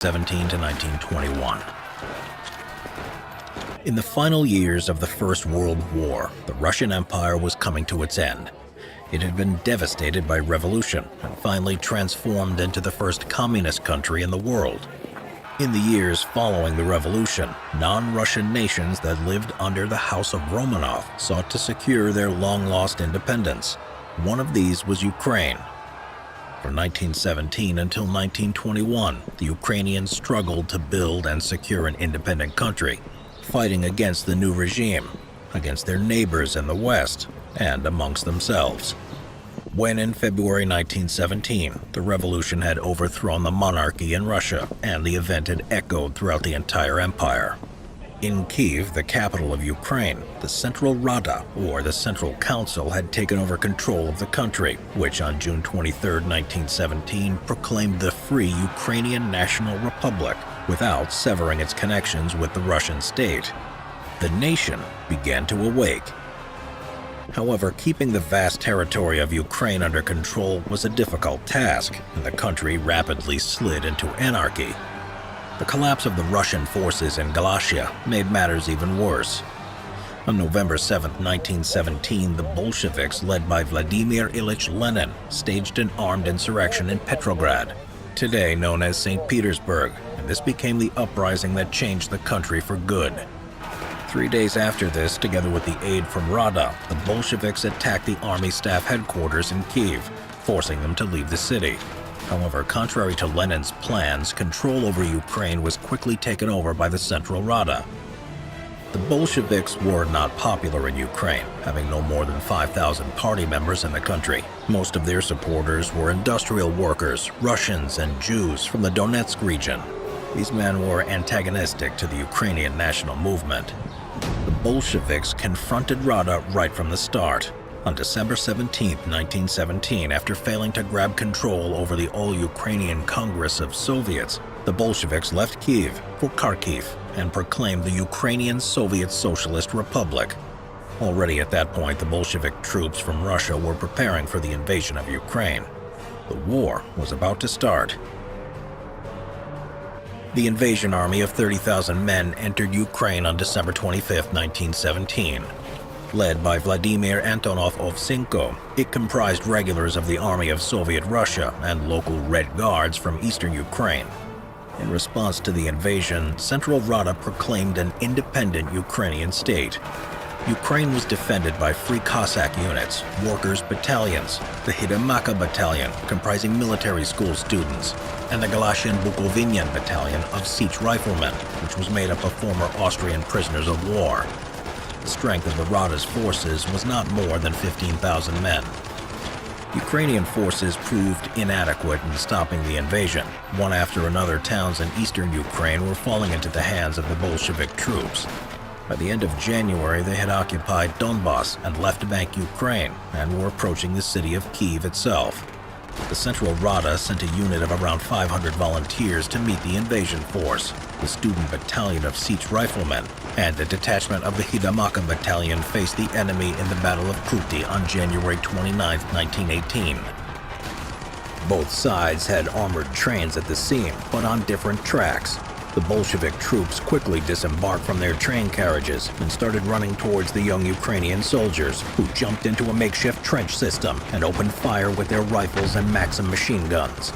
1917 to 1921. In the final years of the First World War, the Russian Empire was coming to its end. It had been devastated by revolution and finally transformed into the first communist country in the world. In the years following the revolution, non-Russian nations that lived under the House of Romanov sought to secure their long-lost independence. One of these was Ukraine. From 1917 until 1921, the Ukrainians struggled to build and secure an independent country, fighting against the new regime, against their neighbors in the West, and amongst themselves. When in February 1917, the revolution had overthrown the monarchy in Russia, and the event had echoed throughout the entire empire. In Kyiv, the capital of Ukraine, the Central Rada, or the Central Council, had taken over control of the country, which on June 23, 1917, proclaimed the free Ukrainian National Republic, without severing its connections with the Russian state. The nation began to awake. However, keeping the vast territory of Ukraine under control was a difficult task, and the country rapidly slid into anarchy. The collapse of the Russian forces in Galicia made matters even worse. On November 7, 1917, the Bolsheviks, led by Vladimir Ilyich Lenin, staged an armed insurrection in Petrograd, today known as St. Petersburg, and this became the uprising that changed the country for good. 3 days after this, together with the aid from Rada, the Bolsheviks attacked the army staff headquarters in Kyiv, forcing them to leave the city. However, contrary to Lenin's plans, control over Ukraine was quickly taken over by the Central Rada. The Bolsheviks were not popular in Ukraine, having no more than 5,000 party members in the country. Most of their supporters were industrial workers, Russians, and Jews from the Donetsk region. These men were antagonistic to the Ukrainian national movement. The Bolsheviks confronted Rada right from the start. On December 17, 1917, after failing to grab control over the All-Ukrainian Congress of Soviets, the Bolsheviks left Kyiv for Kharkiv and proclaimed the Ukrainian Soviet Socialist Republic. Already at that point, the Bolshevik troops from Russia were preparing for the invasion of Ukraine. The war was about to start. The invasion army of 30,000 men entered Ukraine on December 25, 1917. Led by Vladimir Antonov Ovchinko, it comprised regulars of the Army of Soviet Russia and local Red Guards from eastern Ukraine. In response to the invasion, Central Rada proclaimed an independent Ukrainian state. Ukraine was defended by Free Cossack units, workers' battalions, the Hidemaka Battalion, comprising military school students, and the Galician Bukovinian Battalion of Sich Riflemen, which was made up of former Austrian prisoners of war. The strength of the Rada's forces was not more than 15,000 men. Ukrainian forces proved inadequate in stopping the invasion. One after another, towns in eastern Ukraine were falling into the hands of the Bolshevik troops. By the end of January, they had occupied Donbass and left Bank Ukraine and were approaching the city of Kyiv itself. The Central Rada sent a unit of around 500 volunteers to meet the invasion force, the student battalion of Sich Riflemen, and a detachment of the Hidemaka Battalion faced the enemy in the Battle of Kruty on January 29, 1918. Both sides had armored trains at the scene, but on different tracks. The Bolshevik troops quickly disembarked from their train carriages and started running towards the young Ukrainian soldiers, who jumped into a makeshift trench system and opened fire with their rifles and Maxim machine guns.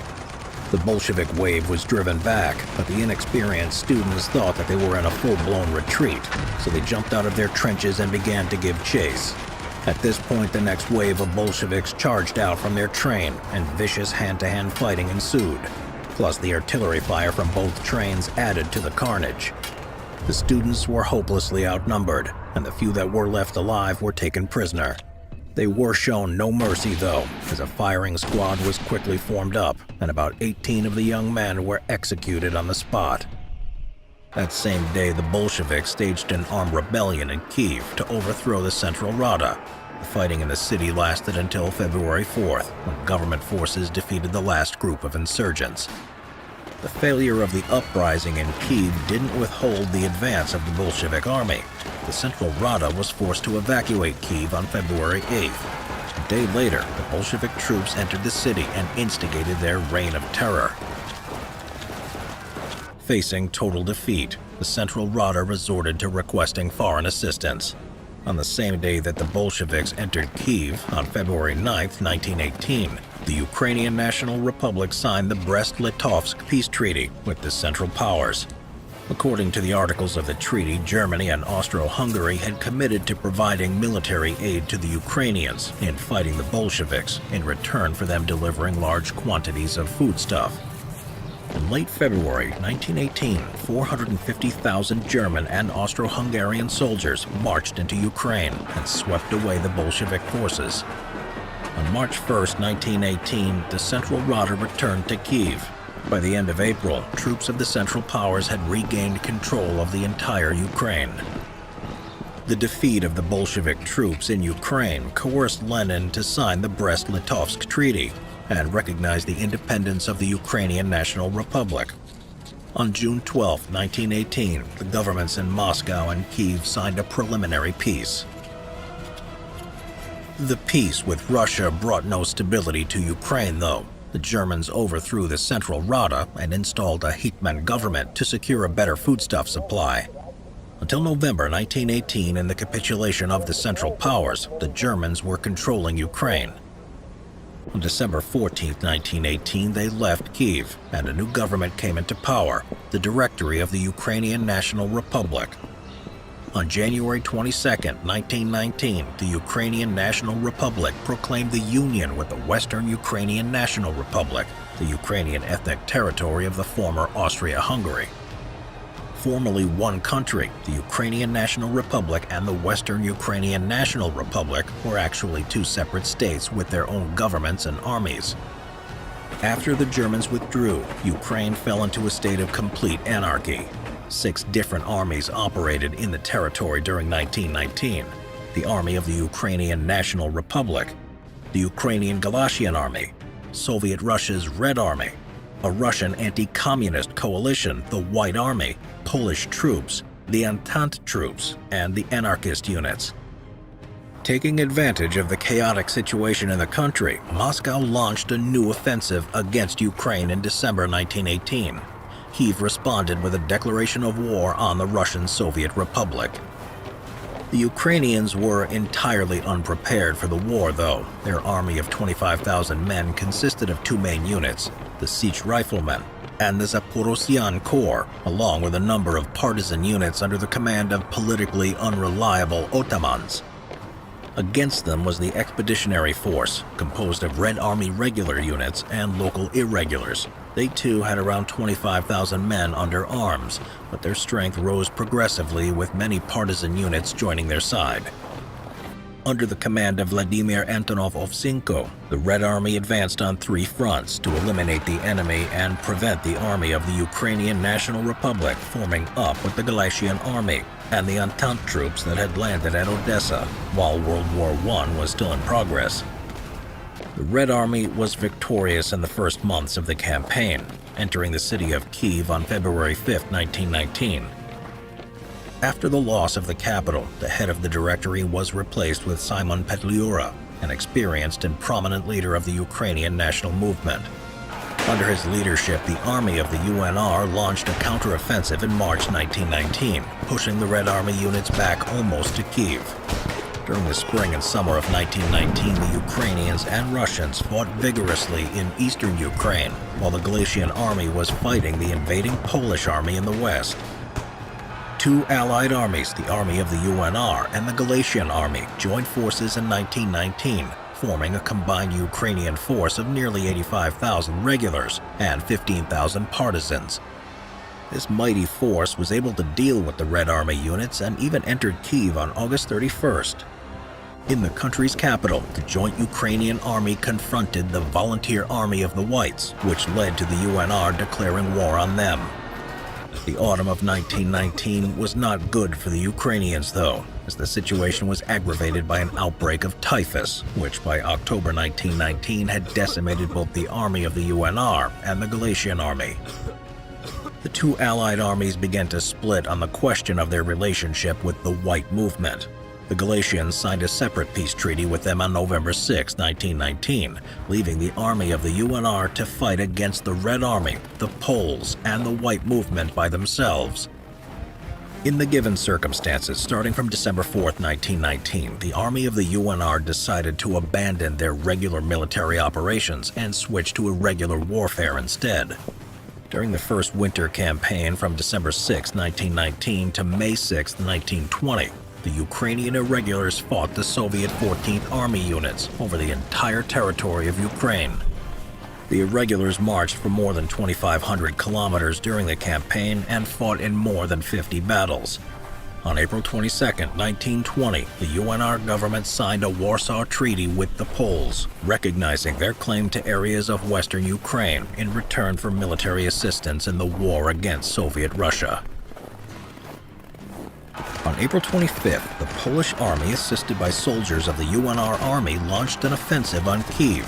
The Bolshevik wave was driven back, but the inexperienced students thought that they were in a full-blown retreat, so they jumped out of their trenches and began to give chase. At this point, the next wave of Bolsheviks charged out from their train, and vicious hand-to-hand fighting ensued. Plus, the artillery fire from both trains added to the carnage. The students were hopelessly outnumbered, and the few that were left alive were taken prisoner. They were shown no mercy, though, as a firing squad was quickly formed up, and about 18 of the young men were executed on the spot. That same day, the Bolsheviks staged an armed rebellion in Kyiv to overthrow the Central Rada. The fighting in the city lasted until February 4th, when government forces defeated the last group of insurgents. The failure of the uprising in Kyiv didn't withhold the advance of the Bolshevik army. The Central Rada was forced to evacuate Kyiv on February 8th. A day later, the Bolshevik troops entered the city and instigated their reign of terror. Facing total defeat, the Central Rada resorted to requesting foreign assistance. On the same day that the Bolsheviks entered Kyiv, on February 9, 1918, the Ukrainian National Republic signed the Brest-Litovsk peace treaty with the Central Powers. According to the articles of the treaty, Germany and Austro-Hungary had committed to providing military aid to the Ukrainians in fighting the Bolsheviks in return for them delivering large quantities of foodstuff. In late February 1918, 450,000 German and Austro-Hungarian soldiers marched into Ukraine and swept away the Bolshevik forces. On March 1, 1918, the Central Rada returned to Kyiv. By the end of April, troops of the Central Powers had regained control of the entire Ukraine. The defeat of the Bolshevik troops in Ukraine coerced Lenin to sign the Brest-Litovsk Treaty and recognize the independence of the Ukrainian National Republic. On June 12, 1918, the governments in Moscow and Kyiv signed a preliminary peace. The peace with Russia brought no stability to Ukraine, though. The Germans overthrew the Central Rada and installed a Hetman government to secure a better foodstuff supply. Until November 1918 and the capitulation of the Central Powers, the Germans were controlling Ukraine. On December 14, 1918, they left Kyiv, and a new government came into power, the Directory of the Ukrainian National Republic. On January 22, 1919, the Ukrainian National Republic proclaimed the union with the Western Ukrainian National Republic, the Ukrainian ethnic territory of the former Austria-Hungary. Formerly one country, the Ukrainian National Republic and the Western Ukrainian National Republic were actually two separate states with their own governments and armies. After the Germans withdrew, Ukraine fell into a state of complete anarchy. 6 different armies operated in the territory during 1919. The Army of the Ukrainian National Republic, the Ukrainian Galatian Army, Soviet Russia's Red Army, a Russian anti-communist coalition, the White Army, Polish troops, the Entente troops, and the anarchist units. Taking advantage of the chaotic situation in the country, Moscow launched a new offensive against Ukraine in December 1918. Kyiv responded with a declaration of war on the Russian Soviet Republic. The Ukrainians were entirely unprepared for the war, though. Their army of 25,000 men consisted of 2 main units, the Sich Riflemen and the Zaporozhian Corps, along with a number of partisan units under the command of politically unreliable otamans. Against them was the Expeditionary Force, composed of Red Army regular units and local irregulars. They too had around 25,000 men under arms, but their strength rose progressively with many partisan units joining their side. Under the command of Vladimir Antonov Ovchinko, the Red Army advanced on 3 fronts to eliminate the enemy and prevent the army of the Ukrainian National Republic forming up with the Galatian Army and the Entente troops that had landed at Odessa while World War I was still in progress. The Red Army was victorious in the first months of the campaign, entering the city of Kyiv on February 5, 1919. After the loss of the capital, the head of the Directory was replaced with Simon Petliura, an experienced and prominent leader of the Ukrainian national movement. Under his leadership, the army of the UNR launched a counteroffensive in March 1919, pushing the Red Army units back almost to Kyiv. During the spring and summer of 1919, the Ukrainians and Russians fought vigorously in eastern Ukraine, while the Galatian Army was fighting the invading Polish army in the west. 2 allied armies, the Army of the UNR and the Galatian Army, joined forces in 1919, forming a combined Ukrainian force of nearly 85,000 regulars and 15,000 partisans. This mighty force was able to deal with the Red Army units and even entered Kyiv on August 31st. In the country's capital, the joint Ukrainian army confronted the Volunteer Army of the Whites, which led to the UNR declaring war on them. The autumn of 1919 was not good for the Ukrainians, though, as the situation was aggravated by an outbreak of typhus, which by October 1919 had decimated both the army of the UNR and the Galatian Army. The 2 allied armies began to split on the question of their relationship with the White Movement. The Galatians signed a separate peace treaty with them on November 6, 1919, leaving the army of the UNR to fight against the Red Army, the Poles, and the White Movement by themselves. In the given circumstances, starting from December 4, 1919, the army of the UNR decided to abandon their regular military operations and switch to irregular warfare instead. During the first winter campaign from December 6, 1919 to May 6, 1920, the Ukrainian irregulars fought the Soviet 14th Army units over the entire territory of Ukraine. The irregulars marched for more than 2,500 kilometers during the campaign and fought in more than 50 battles. On April 22, 1920, the UNR government signed a Warsaw Treaty with the Poles, recognizing their claim to areas of western Ukraine in return for military assistance in the war against Soviet Russia. On April 25th, the Polish army, assisted by soldiers of the UNR army, launched an offensive on Kyiv.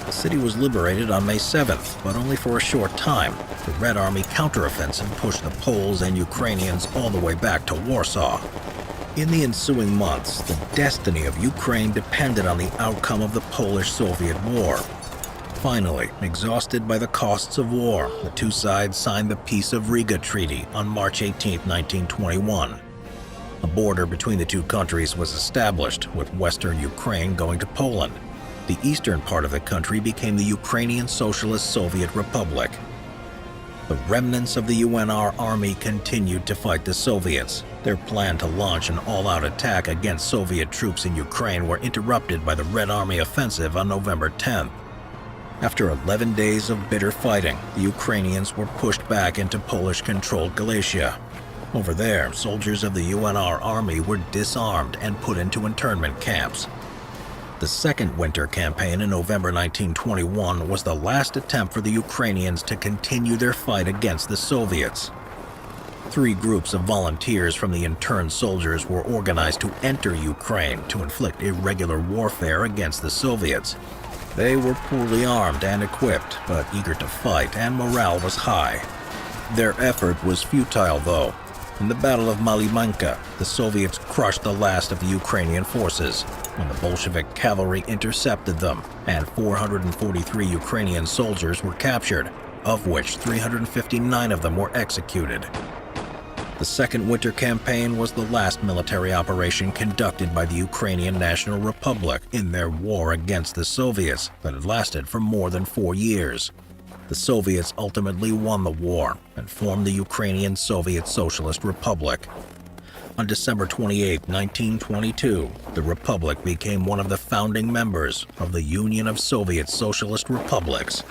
The city was liberated on May 7th, but only for a short time. The Red Army counteroffensive pushed the Poles and Ukrainians all the way back to Warsaw. In the ensuing months, the destiny of Ukraine depended on the outcome of the Polish-Soviet War. Finally, exhausted by the costs of war, the two sides signed the Peace of Riga Treaty on March 18, 1921. A border between the two countries was established, with western Ukraine going to Poland. The eastern part of the country became the Ukrainian Socialist Soviet Republic. The remnants of the UNR army continued to fight the Soviets. Their plan to launch an all-out attack against Soviet troops in Ukraine were interrupted by the Red Army offensive on November 10th. After 11 days of bitter fighting, the Ukrainians were pushed back into Polish-controlled Galicia. Over there, soldiers of the UNR army were disarmed and put into internment camps. The second winter campaign in November 1921 was the last attempt for the Ukrainians to continue their fight against the Soviets. 3 groups of volunteers from the interned soldiers were organized to enter Ukraine to inflict irregular warfare against the Soviets. They were poorly armed and equipped, but eager to fight, and morale was high. Their effort was futile, though. In the Battle of Malimanka, the Soviets crushed the last of the Ukrainian forces when the Bolshevik cavalry intercepted them, and 443 Ukrainian soldiers were captured, of which 359 of them were executed. The Second Winter Campaign was the last military operation conducted by the Ukrainian National Republic in their war against the Soviets that had lasted for more than 4 years. The Soviets ultimately won the war and formed the Ukrainian Soviet Socialist Republic. On December 28, 1922, the Republic became one of the founding members of the Union of Soviet Socialist Republics.